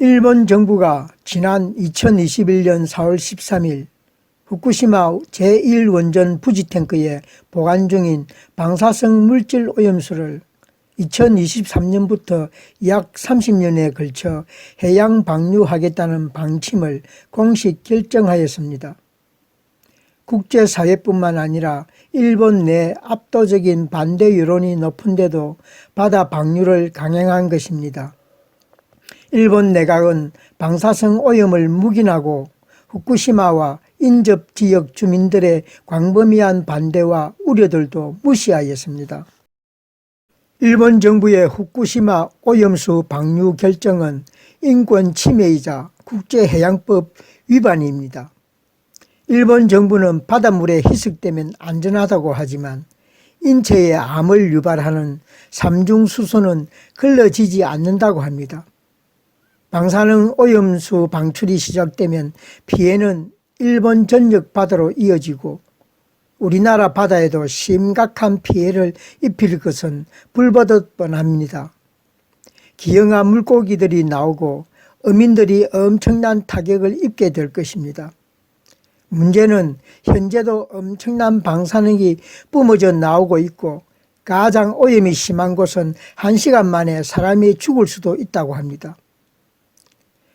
일본 정부가 지난 2021년 4월 13일 후쿠시마 제1원전 부지탱크에 보관 중인 방사성 물질 오염수를 2023년부터 약 30년에 걸쳐 해양 방류하겠다는 방침을 공식 결정하였습니다. 국제사회뿐만 아니라 일본 내 압도적인 반대 여론이 높은데도 바다 방류를 강행한 것입니다. 일본 내각은 방사성 오염을 묵인하고 후쿠시마와 인접 지역 주민들의 광범위한 반대와 우려들도 무시하였습니다. 일본 정부의 후쿠시마 오염수 방류 결정은 인권 침해이자 국제해양법 위반입니다. 일본 정부는 바닷물에 희석되면 안전하다고 하지만 인체에 암을 유발하는 삼중수소는 걸러지지 않는다고 합니다. 방사능 오염수 방출이 시작되면 피해는 일본 전역 바다로 이어지고 우리나라 바다에도 심각한 피해를 입힐 것은 불보듯 뻔합니다. 기형아 물고기들이 나오고 어민들이 엄청난 타격을 입게 될 것입니다. 문제는 현재도 엄청난 방사능이 뿜어져 나오고 있고 가장 오염이 심한 곳은 1시간 만에 사람이 죽을 수도 있다고 합니다.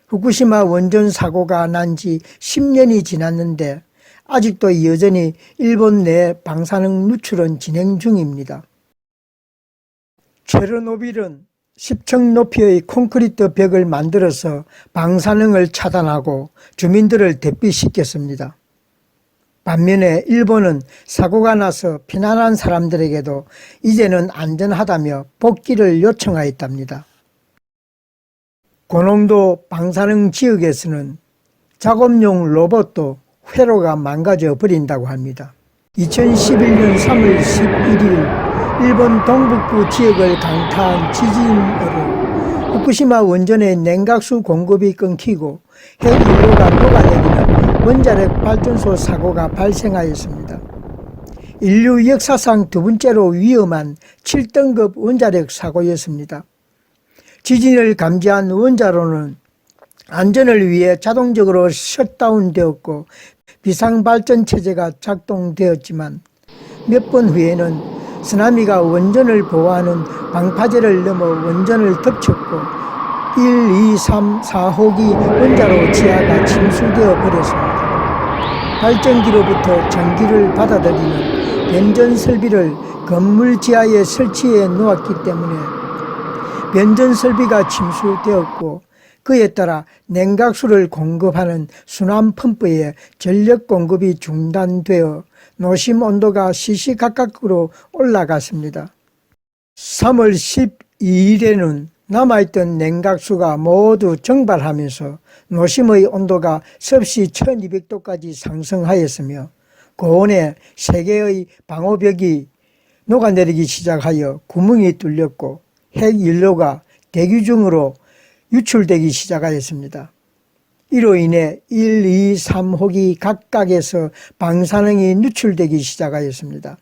후쿠시마 원전 사고가 난 지 10년이 지났는데 아직도 여전히 일본 내 방사능 누출은 진행 중입니다. 체르노빌은 10층 높이의 콘크리트 벽을 만들어서 방사능을 차단하고 주민들을 대피시켰습니다. 반면에 일본은 사고가 나서 피난한 사람들에게도 이제는 안전하다며 복귀를 요청하였답니다. 고농도 방사능 지역에서는 작업용 로봇도 회로가 망가져 버린다고 합니다. 2011년 3월 11일 일본 동북부 지역을 강타한 지진으로 후쿠시마 원전의 냉각수 공급이 끊기고 핵연료가 녹아내리는 원자력 발전소 사고가 발생하였습니다. 인류 역사상 두 번째로 위험한 7등급 원자력 사고였습니다. 지진을 감지한 원자로는 안전을 위해 자동적으로 셧다운되었고 비상발전체제가 작동되었지만 몇 번 후에는 쓰나미가 원전을 보호하는 방파제를 넘어 원전을 덮쳤고 1, 2, 3, 4호기 원자로 지하가 침수되어 버렸습니다. 발전기로부터 전기를 받아들이는 변전 설비를 건물 지하에 설치해 놓았기 때문에 변전 설비가 침수되었고 그에 따라 냉각수를 공급하는 순환 펌프에 전력 공급이 중단되어 노심 온도가 시시각각으로 올라갔습니다. 3월 12일에는 남아있던 냉각수가 모두 증발하면서 노심의 온도가 섭씨 1200도까지 상승하였으며 고온에 세계의 방호벽이 녹아내리기 시작하여 구멍이 뚫렸고 핵연료가 대기 중으로 유출되기 시작하였습니다. 이로 인해 1, 2, 3호기 각각에서 방사능이 누출되기 시작하였습니다.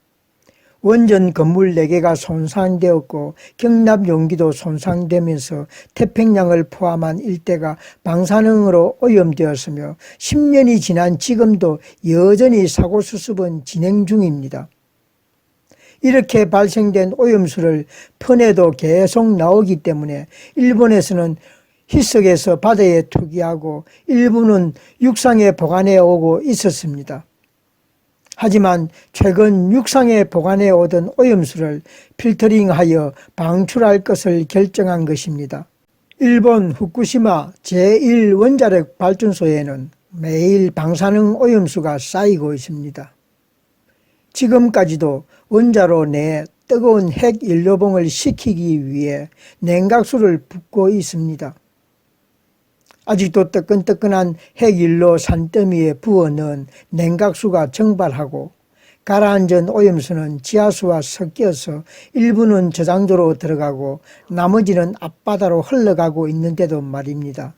원전 건물 4개가 손상되었고 경납 용기도 손상되면서 태평양을 포함한 일대가 방사능으로 오염되었으며 10년이 지난 지금도 여전히 사고 수습은 진행 중입니다. 이렇게 발생된 오염수를 펀에도 계속 나오기 때문에 일본에서는 희석해서 바다에 투기하고 일부는 육상에 보관해 오고 있었습니다. 하지만 최근 육상에 보관해 오던 오염수를 필터링하여 방출할 것을 결정한 것입니다. 일본 후쿠시마 제1원자력 발전소에는 매일 방사능 오염수가 쌓이고 있습니다. 지금까지도 원자로 내에 뜨거운 핵연료봉을 식히기 위해 냉각수를 붓고 있습니다. 아직도 뜨끈뜨끈한 핵연료 산더미에 부어넣은 냉각수가 증발하고 가라앉은 오염수는 지하수와 섞여서 일부는 저장소로 들어가고 나머지는 앞바다로 흘러가고 있는데도 말입니다.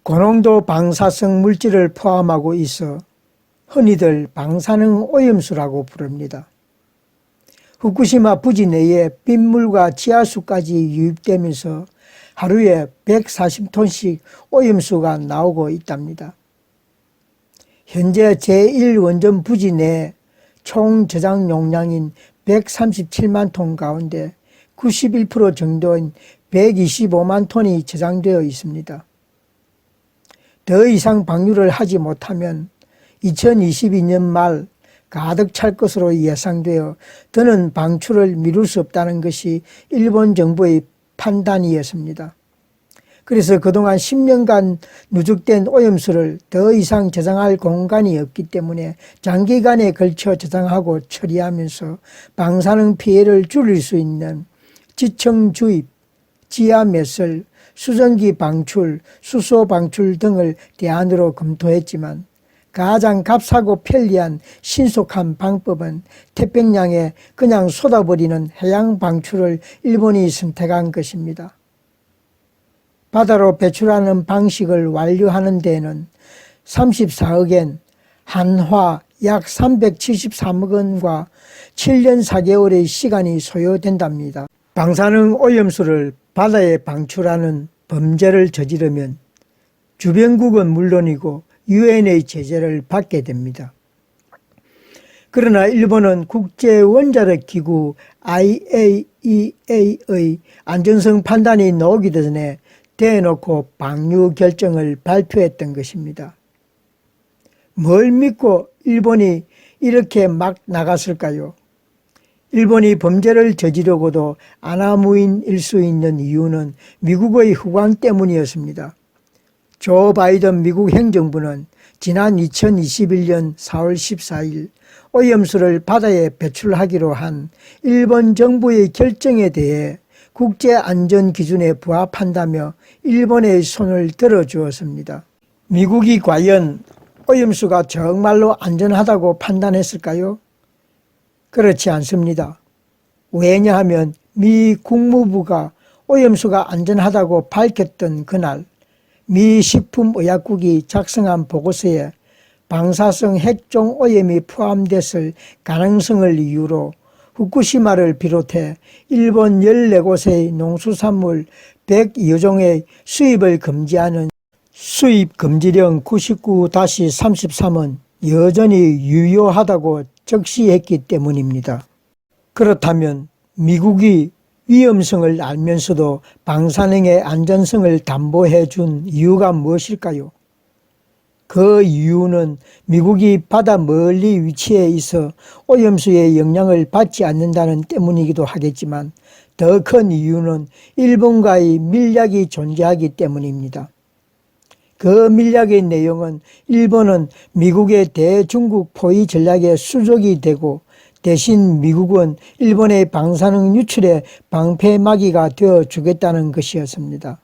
고농도 방사성 물질을 포함하고 있어 흔히들 방사능 오염수라고 부릅니다. 후쿠시마 부지 내에 빗물과 지하수까지 유입되면서 하루에 140톤씩 오염수가 나오고 있답니다. 현재 제1원전 부지 내 총 저장 용량인 137만 톤 가운데 91% 정도인 125만 톤이 저장되어 있습니다. 더 이상 방류를 하지 못하면 2022년 말 가득 찰 것으로 예상되어 더는 방출을 미룰 수 없다는 것이 일본 정부의 판단이었습니다. 그래서 그동안 10년간 누적된 오염수를 더 이상 저장할 공간이 없기 때문에 장기간에 걸쳐 저장하고 처리하면서 방사능 피해를 줄일 수 있는 지청 주입, 지하 매설, 수증기 방출, 수소 방출 등을 대안으로 검토했지만 가장 값싸고 편리한 신속한 방법은 태평양에 그냥 쏟아버리는 해양 방출을 일본이 선택한 것입니다. 바다로 배출하는 방식을 완료하는 데에는 34억엔, 한화 약 373억 원과 7년 4개월의 시간이 소요된답니다. 방사능 오염수를 바다에 방출하는 범죄를 저지르면 주변국은 물론이고 유엔의 제재를 받게 됩니다. 그러나 일본은 국제원자력기구 IAEA의 안전성 판단이 나오기 전에 대놓고 방류 결정을 발표했던 것입니다. 뭘 믿고 일본이 이렇게 막 나갔을까요? 일본이 범죄를 저지르고도 아나무인일 수 있는 이유는 미국의 후광 때문이었습니다. 조 바이든 미국 행정부는 지난 2021년 4월 14일 오염수를 바다에 배출하기로 한 일본 정부의 결정에 대해 국제안전기준에 부합한다며 일본의 손을 들어주었습니다. 미국이 과연 오염수가 정말로 안전하다고 판단했을까요? 그렇지 않습니다. 왜냐하면 미 국무부가 오염수가 안전하다고 밝혔던 그날 미 식품의약국이 작성한 보고서에 방사성 핵종 오염이 포함됐을 가능성을 이유로 후쿠시마를 비롯해 일본 14곳의 농수산물 102여 종의 수입을 금지하는 수입금지령 99-33은 여전히 유효하다고 적시했기 때문입니다. 그렇다면 미국이 위험성을 알면서도 방사능의 안전성을 담보해 준 이유가 무엇일까요? 그 이유는 미국이 바다 멀리 위치해 있어 오염수의 영향을 받지 않는다는 때문이기도 하겠지만 더 큰 이유는 일본과의 밀약이 존재하기 때문입니다. 그 밀약의 내용은 일본은 미국의 대중국 포위 전략의 수족이 되고 대신 미국은 일본의 방사능 유출에 방패막이가 되어 주겠다는 것이었습니다.